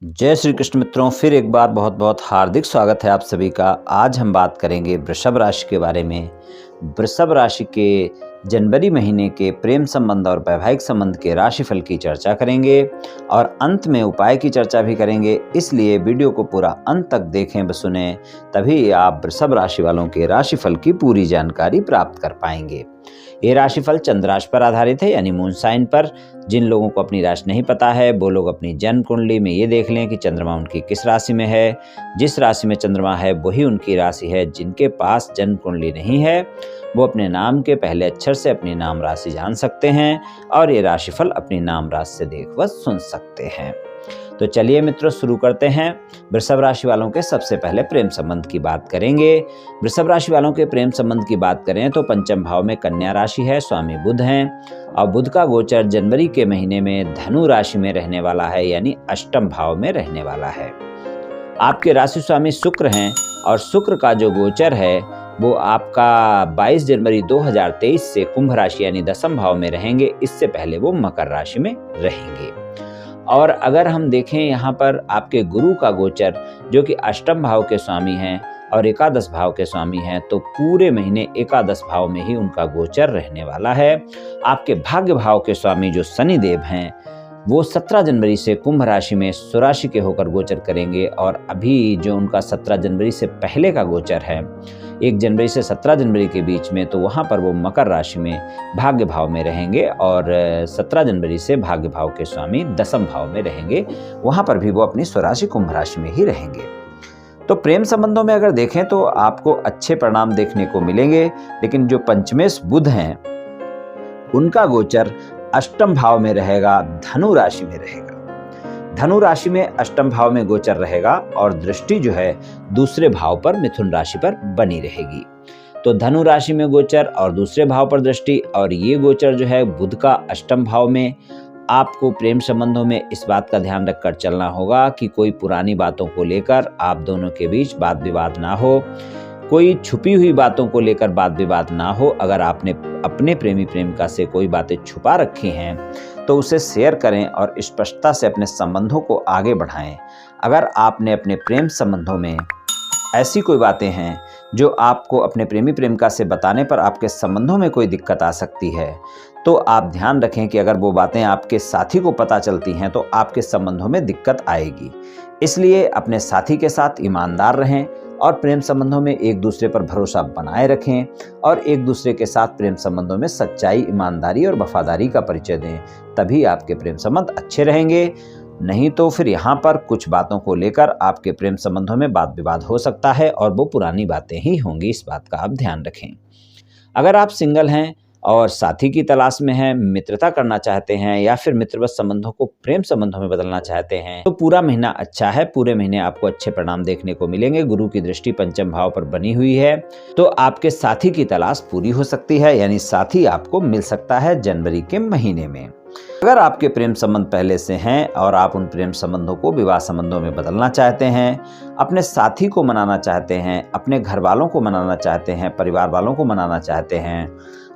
जय श्री कृष्ण मित्रों, फिर एक बार बहुत बहुत हार्दिक स्वागत है आप सभी का। आज हम बात करेंगे वृषभ राशि के बारे में। वृषभ राशि के जनवरी महीने के प्रेम संबंध और वैवाहिक संबंध के राशिफल की चर्चा करेंगे और अंत में उपाय की चर्चा भी करेंगे। इसलिए वीडियो को पूरा अंत तक देखें व सुने, तभी आप वृषभ राशि वालों के राशिफल की पूरी जानकारी प्राप्त कर पाएंगे। ये राशिफल चंद्र राशि पर आधारित है, यानी मून साइन पर। जिन लोगों को अपनी राशि नहीं पता है वो लोग अपनी जन्म कुंडली में ये देख लें कि चंद्रमा उनकी किस राशि में है। जिस राशि में चंद्रमा है वही उनकी राशि है। जिनके पास जन्म कुंडली नहीं है वो अपने नाम के पहले अक्षर से अपनी नाम राशि जान सकते हैं और ये राशिफल अपनी नाम राशि से देख व सुन सकते हैं। तो चलिए मित्रों, शुरू करते हैं। वृषभ राशि वालों के सबसे पहले प्रेम संबंध की बात करेंगे। वृषभ राशि वालों के प्रेम संबंध की बात करें तो पंचम भाव में कन्या राशि है, स्वामी बुध हैं और बुध का गोचर जनवरी के महीने में धनु राशि में रहने वाला है, यानी अष्टम भाव में रहने वाला है। आपके राशि स्वामी शुक्र हैं और शुक्र का जो गोचर है वो आपका 22 जनवरी 2023 से कुंभ राशि यानी दसम भाव में रहेंगे। इससे पहले वो मकर राशि में रहेंगे। और अगर हम देखें यहाँ पर आपके गुरु का गोचर, जो कि अष्टम भाव के स्वामी हैं और एकादश भाव के स्वामी हैं, तो पूरे महीने एकादश भाव में ही उनका गोचर रहने वाला है। आपके भाग्य भाव के स्वामी जो शनिदेव हैं वो 17 जनवरी से कुंभ राशि में स्वराशि के होकर गोचर करेंगे और अभी जो उनका 17 जनवरी से पहले का गोचर है 1 जनवरी से 17 जनवरी के बीच में, तो वहाँ पर वो मकर राशि में भाग्य भाव में रहेंगे और 17 जनवरी से भाग्य भाव के स्वामी दसम भाव में रहेंगे। वहाँ पर भी वो अपनी स्वराशि कुंभ राशि में ही रहेंगे। तो प्रेम संबंधों में अगर देखें तो आपको अच्छे परिणाम देखने को मिलेंगे, लेकिन जो पंचमेश बुध हैं उनका गोचर अष्टम भाव में रहेगा, धनु राशि में रहेगा। धनु राशि में अष्टम भाव में गोचर रहेगा और दृष्टि जो है दूसरे भाव पर मिथुन राशि पर बनी रहेगी। तो धनु राशि में गोचर और दूसरे भाव पर दृष्टि, और ये गोचर जो है बुध का अष्टम भाव में। आपको प्रेम संबंधों में इस बात का ध्यान रखकर चलना होगा कि कोई पुरानी बातों को लेकर आप दोनों के बीच वाद विवाद ना हो, कोई छुपी हुई बातों को लेकर वाद विवाद ना हो। अगर आपने अपने प्रेमी प्रेमिका से कोई बातें छुपा रखी हैं तो उसे शेयर करें और स्पष्टता से अपने संबंधों को आगे बढ़ाएं। अगर आपने अपने प्रेम संबंधों में ऐसी कोई बातें हैं जो आपको अपने प्रेमी प्रेमिका से बताने पर आपके संबंधों में कोई दिक्कत आ सकती है, तो आप ध्यान रखें कि अगर वो बातें आपके साथी को पता चलती हैं तो आपके संबंधों में दिक्कत आएगी। इसलिए अपने साथी के साथ ईमानदार रहें और प्रेम संबंधों में एक दूसरे पर भरोसा बनाए रखें और एक दूसरे के साथ प्रेम संबंधों में सच्चाई, ईमानदारी और वफादारी का परिचय दें। तभी आपके प्रेम संबंध अच्छे रहेंगे। नहीं तो फिर यहाँ पर कुछ बातों को लेकर आपके प्रेम संबंधों में वाद विवाद हो सकता है और वो पुरानी बातें ही होंगी। इस बात का आप ध्यान रखें। अगर आप सिंगल हैं और साथी की तलाश में हैं, मित्रता करना चाहते हैं या फिर मित्रवत संबंधों को प्रेम संबंधों में बदलना चाहते हैं, तो पूरा महीना अच्छा है। पूरे महीने आपको अच्छे परिणाम देखने को मिलेंगे। गुरु की दृष्टि पंचम भाव पर बनी हुई है, तो आपके साथी की तलाश पूरी हो सकती है, यानी साथी आपको मिल सकता है जनवरी के महीने में। अगर आपके प्रेम संबंध पहले से हैं और आप उन प्रेम संबंधों को विवाह संबंधों में बदलना चाहते हैं, अपने साथी को मनाना चाहते हैं, अपने घर वालों को मनाना चाहते हैं, परिवार वालों को मनाना चाहते हैं,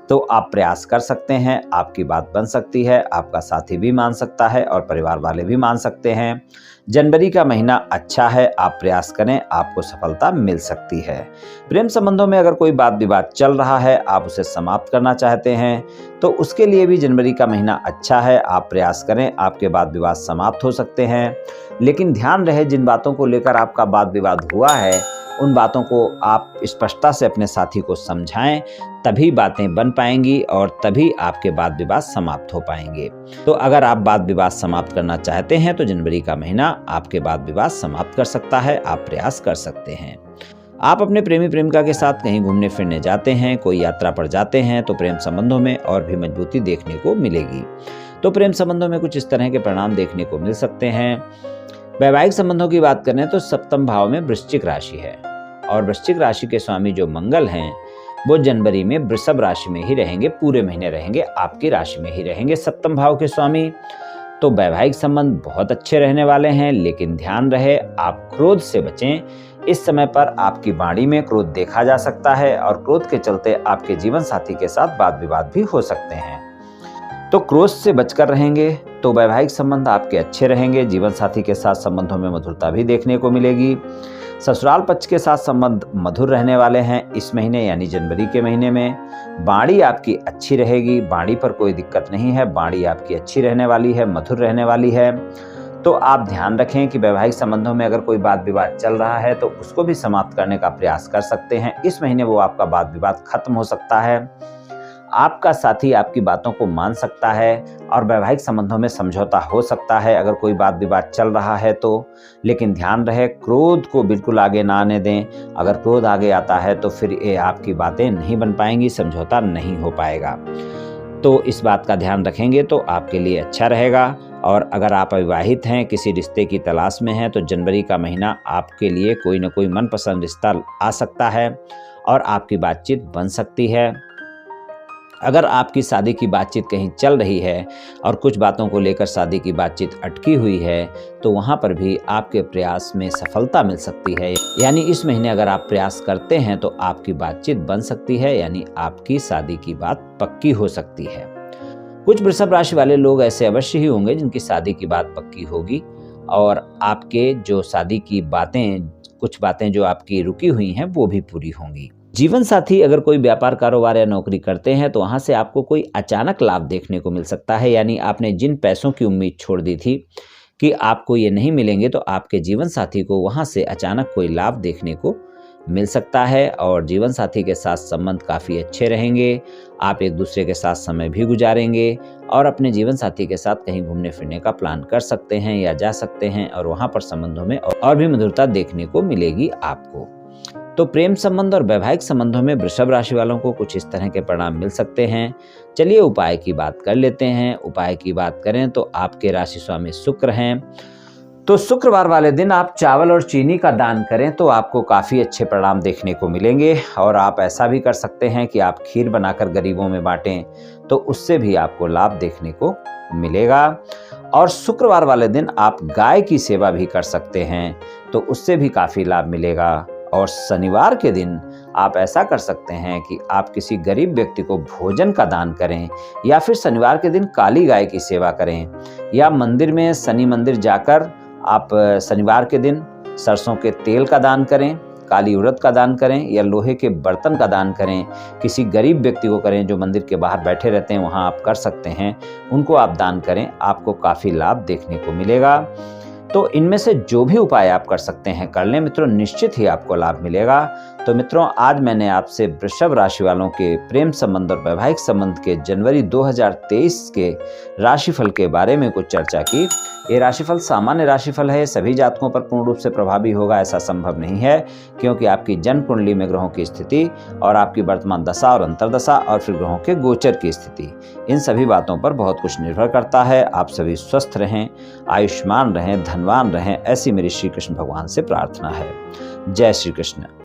तो आप प्रयास कर सकते हैं। आपकी बात बन सकती है, आपका साथी भी मान सकता है और परिवार वाले भी मान सकते हैं। जनवरी का महीना अच्छा है, आप प्रयास करें, आपको सफलता मिल सकती है। प्रेम संबंधों में अगर कोई वाद विवाद चल रहा है, आप उसे समाप्त करना चाहते हैं, तो उसके लिए भी जनवरी का महीना अच्छा है। आप प्रयास करें, आपके वाद विवाद समाप्त हो सकते हैं। लेकिन ध्यान रहे, जिन बातों को लेकर आपका वाद विवाद हुआ है उन बातों को आप स्पष्टता से अपने साथी को समझाएं, तभी बातें बन पाएंगी और तभी आपके वाद विवाद समाप्त हो पाएंगे। तो अगर आप वाद विवाद समाप्त करना चाहते हैं तो जनवरी का महीना आपके वाद विवाद समाप्त कर सकता है। आप प्रयास कर सकते हैं। आप अपने प्रेमी प्रेमिका के साथ कहीं घूमने फिरने जाते हैं, कोई यात्रा पर जाते हैं, तो प्रेम संबंधों में और भी मजबूती देखने को मिलेगी। तो प्रेम संबंधों में कुछ इस तरह के परिणाम देखने को मिल सकते हैं। वैवाहिक संबंधों की बात करें तो सप्तम भाव में वृश्चिक राशि है और वृश्चिक राशि के स्वामी जो मंगल हैं वो जनवरी में वृषभ राशि में ही रहेंगे। पूरे महीने रहेंगे, आपकी राशि में ही रहेंगे सप्तम भाव के स्वामी। तो वैवाहिक संबंध बहुत अच्छे रहने वाले हैं, लेकिन ध्यान रहे आप क्रोध से बचें। इस समय पर आपकी वाणी में क्रोध देखा जा सकता है और क्रोध के चलते आपके जीवन साथी के साथ वाद विवाद भी हो सकते हैं। तो क्रोध से बचकर रहेंगे तो वैवाहिक संबंध आपके अच्छे रहेंगे। जीवन साथी के साथ संबंधों में मधुरता भी देखने को मिलेगी। ससुराल पक्ष के साथ संबंध मधुर रहने वाले हैं इस महीने यानी जनवरी के महीने में। वाणी आपकी अच्छी रहेगी, वाणी पर कोई दिक्कत नहीं है, वाणी आपकी अच्छी रहने वाली है, मधुर रहने वाली है। तो आप ध्यान रखें कि वैवाहिक संबंधों में अगर कोई वाद विवाद चल रहा है तो उसको भी समाप्त करने का प्रयास कर सकते हैं। इस महीने वो आपका वाद विवाद खत्म हो सकता है। आपका साथी आपकी बातों को मान सकता है और वैवाहिक संबंधों में समझौता हो सकता है अगर कोई वाद विवाद चल रहा है तो। लेकिन ध्यान रहे, क्रोध को बिल्कुल आगे ना आने दें। अगर क्रोध आगे आता है तो फिर ये आपकी बातें नहीं बन पाएंगी, समझौता नहीं हो पाएगा। तो इस बात का ध्यान रखेंगे तो आपके लिए अच्छा रहेगा। और अगर आप अविवाहित हैं, किसी रिश्ते की तलाश में हैं, तो जनवरी का महीना आपके लिए कोई न कोई मनपसंद रिश्ता आ सकता है और आपकी बातचीत बन सकती है। अगर आपकी शादी की बातचीत कहीं चल रही है और कुछ बातों को लेकर शादी की बातचीत अटकी हुई है तो वहाँ पर भी आपके प्रयास में सफलता मिल सकती है। यानी इस महीने अगर आप प्रयास करते हैं तो आपकी बातचीत बन सकती है, यानी आपकी शादी की बात पक्की हो सकती है। कुछ वृषभ राशि वाले लोग ऐसे अवश्य ही होंगे जिनकी शादी की बात पक्की होगी और आपके जो शादी की बातें, कुछ बातें जो आपकी रुकी हुई हैं वो भी पूरी होंगी। जीवन साथी अगर कोई व्यापार, कारोबार या नौकरी करते हैं तो वहाँ से आपको कोई अचानक लाभ देखने को मिल सकता है। यानी आपने जिन पैसों की उम्मीद छोड़ दी थी कि आपको ये नहीं मिलेंगे, तो आपके जीवन साथी को वहाँ से अचानक कोई लाभ देखने को मिल सकता है और जीवन साथी के साथ संबंध काफ़ी अच्छे रहेंगे। आप एक दूसरे के साथ समय भी गुजारेंगे और अपने जीवन साथी के साथ कहीं घूमने फिरने का प्लान कर सकते हैं या जा सकते हैं और वहाँ पर संबंधों में और भी मधुरता देखने को मिलेगी आपको। तो प्रेम संबंध और वैवाहिक संबंधों में वृषभ राशि वालों को कुछ इस तरह के परिणाम मिल सकते हैं। चलिए उपाय की बात कर लेते हैं। उपाय की बात करें तो आपके राशि स्वामी शुक्र हैं, तो शुक्रवार वाले दिन आप चावल और चीनी का दान करें तो आपको काफ़ी अच्छे परिणाम देखने को मिलेंगे। और आप ऐसा भी कर सकते हैं कि आप खीर बनाकर गरीबों में बांटें तो उससे भी आपको लाभ देखने को मिलेगा। और शुक्रवार वाले दिन आप गाय की सेवा भी कर सकते हैं तो उससे भी काफ़ी लाभ मिलेगा। और शनिवार के दिन आप ऐसा कर सकते हैं कि आप किसी गरीब व्यक्ति को भोजन का दान करें या फिर शनिवार के दिन काली गाय की सेवा करें या मंदिर में शनि मंदिर जाकर आप शनिवार के दिन सरसों के तेल का दान करें, काली उड़द का दान करें या लोहे के बर्तन का दान करें। किसी गरीब व्यक्ति को करें जो मंदिर के बाहर बैठे रहते हैं, वहाँ आप कर सकते हैं, उनको आप दान करें, आपको काफ़ी लाभ देखने को मिलेगा। तो इनमें से जो भी उपाय आप कर सकते हैं कर लें मित्रों, निश्चित ही आपको लाभ मिलेगा। तो मित्रों, आज मैंने आपसे वृषभ राशि वालों के प्रेम संबंध और वैवाहिक संबंध के जनवरी 2023 के राशिफल के बारे में कुछ चर्चा की। ये राशिफल सामान्य राशिफल है, सभी जातकों पर पूर्ण रूप से प्रभावी होगा ऐसा संभव नहीं है, क्योंकि आपकी जन्म कुंडली में ग्रहों की स्थिति और आपकी वर्तमान दशा और अंतर्दशा और फिर ग्रहों के गोचर की स्थिति, इन सभी बातों पर बहुत कुछ निर्भर करता है। आप सभी स्वस्थ रहें, आयुष्मान रहें, धनवान रहें, ऐसी मेरी श्री कृष्ण भगवान से प्रार्थना है। जय श्री कृष्ण।